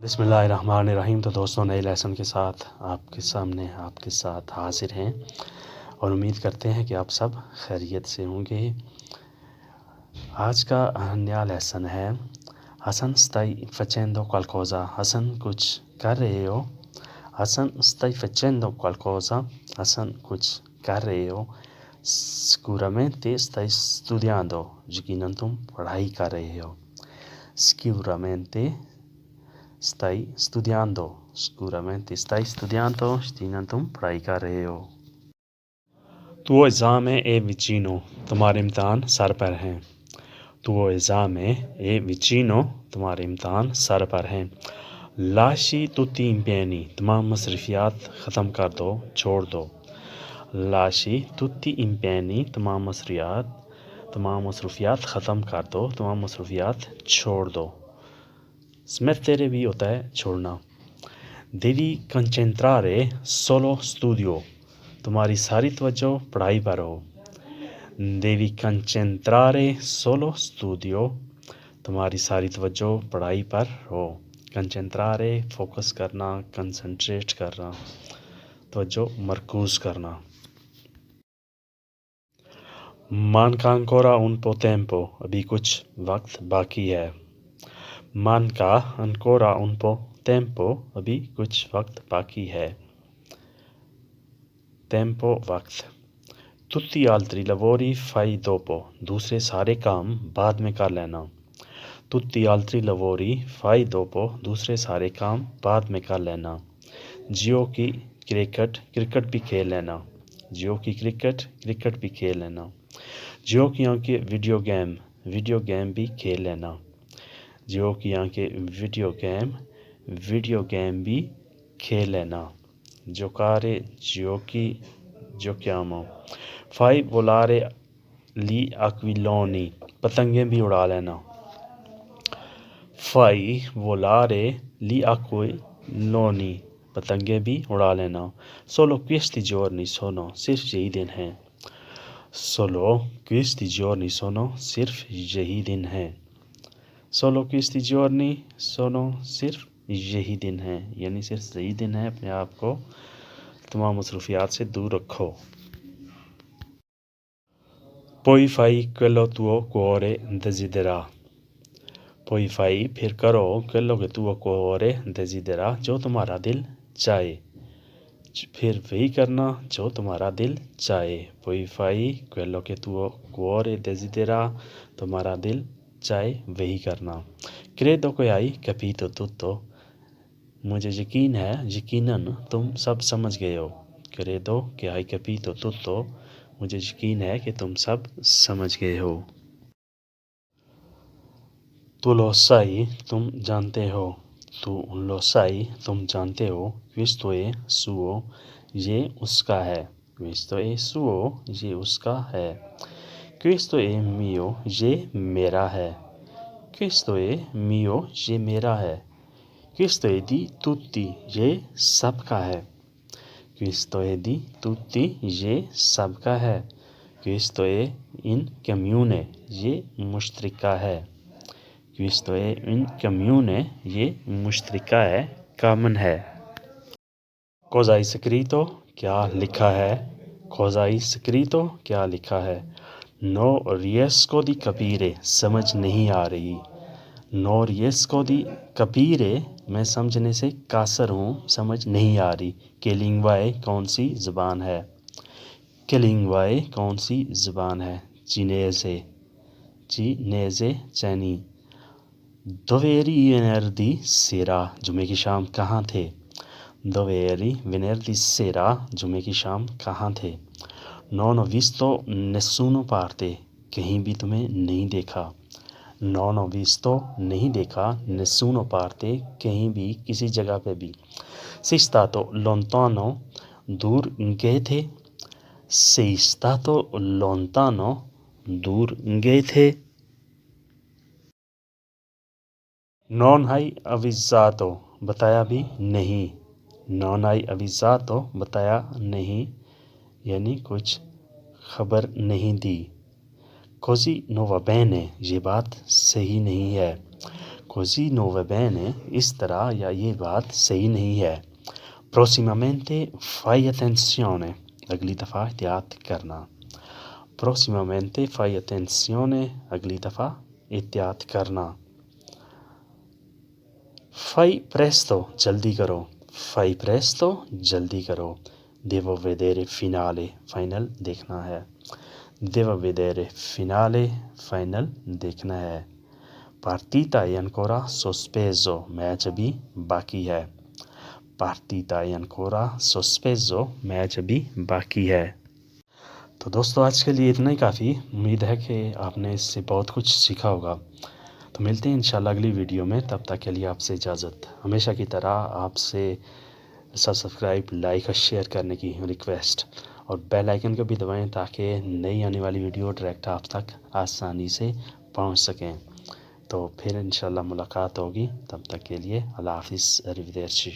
بسم اللہ الرحمن الرحیم۔ تو دوستوں، نئے لیسن کے ساتھ آپ کے سامنے آپ کے ساتھ حاضر ہیں اور امید کرتے ہیں کہ آپ سب خیریت سے ہوں گے۔ آج کا نیا لیسن ہے حسن stai facendo qualcosa۔ حسن کچھ کر رہے ہو؟ حسن stai facendo qualcosa۔ حسن کچھ کر رہے ہو؟ sicuramente stai studiando۔ یقیناً تم پڑھائی کر رہے ہو۔ sicuramente stai studiando۔ sicuramente stai studiando۔ یقیناً تم پڑھائی کر رہے ہو۔ tuo esame è vicino۔ تمہارے امتحان سر پر ہیں۔ tuo esame è vicino۔ تمہارے امتحان سر پر ہیں۔ lasci tutti gli impegni۔ تمام مصروفیات ختم کر دو، چھوڑ دو۔ lasci tutti gli impegni۔ تمام مصروفیات ختم کر دو، تمام مصروفیات چھوڑ دو۔ smettere بھی ہوتا ہے چھوڑنا۔ devi concentrare solo studio۔ تمہاری ساری توجہ پڑھائی پر ہو۔ devi concentrare solo studio۔ تمہاری ساری توجہ پڑھائی پر ہو۔ concentrare فوکس کرنا، concentrate کرنا، توجہ مرکوز کرنا۔ manca ancora un po' tempo۔ ابھی کچھ وقت باقی ہے۔ manca ancora un po' tempo۔ ابھی کچھ وقت باقی ہے۔ tempo وقت۔ tutti gli altri lavori fai dopo۔ دوسرے سارے کام بعد میں کر لینا۔ tutti gli altri lavori fai dopo۔ دوسرے سارے کام بعد میں کر لینا۔ giochi کرکٹ بھی کھیل لینا۔ giochi کرکٹ بھی کھیل لینا۔ giochi anche ویڈیو گیم بھی کھیل لینا۔ giochi anche ویڈیو گیم بھی کھیل لینا۔ giocare giochiamo۔ fai volare gli aquiloni۔ پتنگیں بھی اڑا لینا۔ fai volare gli aquiloni۔ پتنگیں بھی اڑا لینا۔ solo questi giorni sono۔ صرف یہی دن ہیں۔ solo questi giorni sono۔ صرف یہی دن ہیں۔ solo questi giorni sono۔ صرف یہی دن ہیں، یعنی صرف یہی دن ہے۔ اپنے آپ کو تمام مصروفیات سے دور رکھو۔ poi fai quello tuo cuore desidera۔ poi fai پھر کرو quello che tuo cuore desidera، جو تمہارا دل چاہے۔ پھر وہی کرنا جو تمہارا دل چاہے۔ poi fai quello che tuo cuore desidera۔ تمہارا دل چاہے وہی کرنا۔ credo che hai capito tutto۔ مجھے یقین ہے، یقیناً تم سب سمجھ گئے ہو۔ credo che hai capito tutto۔ مجھے یقین ہے کہ تم سب سمجھ گئے ہو۔ tu lo sai۔ تم جانتے ہو۔ tu lo sai۔ تم جانتے ہو۔ questo è suo۔ یہ اس کا ہے۔ questo è suo۔ یہ اس کا ہے۔ questo è mio۔ یہ میرا ہے۔ questo è mio۔ یہ میرا ہے۔ questo è di tutti۔ یہ سب کا ہے۔ questo è di tutti۔ یہ سب کا ہے۔ questo è in comune۔ یہ مشترکہ ہے۔ questo è in comune۔ یہ مشترکہ ہے، کامن ہے۔ cosa hai scritto۔ کیا لکھا ہے۔ cosa hai scritto۔ کیا لکھا ہے۔ no riesco di capire۔ سمجھ نہیں آ رہی۔ no riesco di capire۔ میں سمجھنے سے قاصر ہوں، سمجھ نہیں آ رہی۔ che lingua è۔ کون سی زبان ہے۔ che lingua è۔ کون سی زبان ہے۔ cinese چینی۔ dove eri venerdì sera۔ جمعے کی شام کہاں تھے۔ dove eri venerdì sera۔ جمعے کی شام کہاں تھے۔ non ho visto nessuno parte۔ کہیں بھی تمہیں نہیں دیکھا۔ non ho visto نہیں دیکھا، nessuno parte کہیں بھی، کسی جگہ پہ بھی۔ sei stato lontano۔ دور گئے تھے۔ sei stato lontano۔ دور گئے تھے۔ non hai avvisato۔ بتایا بھی نہیں۔ non hai avvisato۔ بتایا نہیں، یعنی کچھ خبر نہیں دی۔ così non va bene۔ یہ بات صحیح نہیں ہے۔ così non va bene, اس طرح یا یہ بات صحیح نہیں ہے. Prossimamente fai attenzione, اگلی دفعہ احتیاط کرنا. Prossimamente fai attenzione, اگلی دفعہ احتیاط کرنا. Fai presto, جلدی کرو. Fai presto, جلدی کرو. Devo vedere finale, فائنل دیکھنا ہے. Devo vedere finale, فائنل دیکھنا ہے. Partita è ancora sospeso, میچ ابھی باقی ہے. Partita è ancora sospeso, میچ ابھی باقی ہے. تو دوستو آج کے لیے اتنا ہی کافی. امید ہے کہ آپ نے اس سے بہت کچھ سیکھا ہوگا. تو ملتے ہیں انشاءاللہ اگلی ویڈیو میں. تب تک کے لیے آپ سے اجازت. ہمیشہ کی طرح آپ سے سبسکرائب، لائک اور شیئر کرنے کی ریکویسٹ، اور بیل آئیکن کو بھی دبائیں تاکہ نئی آنے والی ویڈیو ڈائریکٹ آپ تک آسانی سے پہنچ سکیں. تو پھر انشاءاللہ ملاقات ہوگی. تب تک کے لیے اللہ حافظ. اریویدرچی.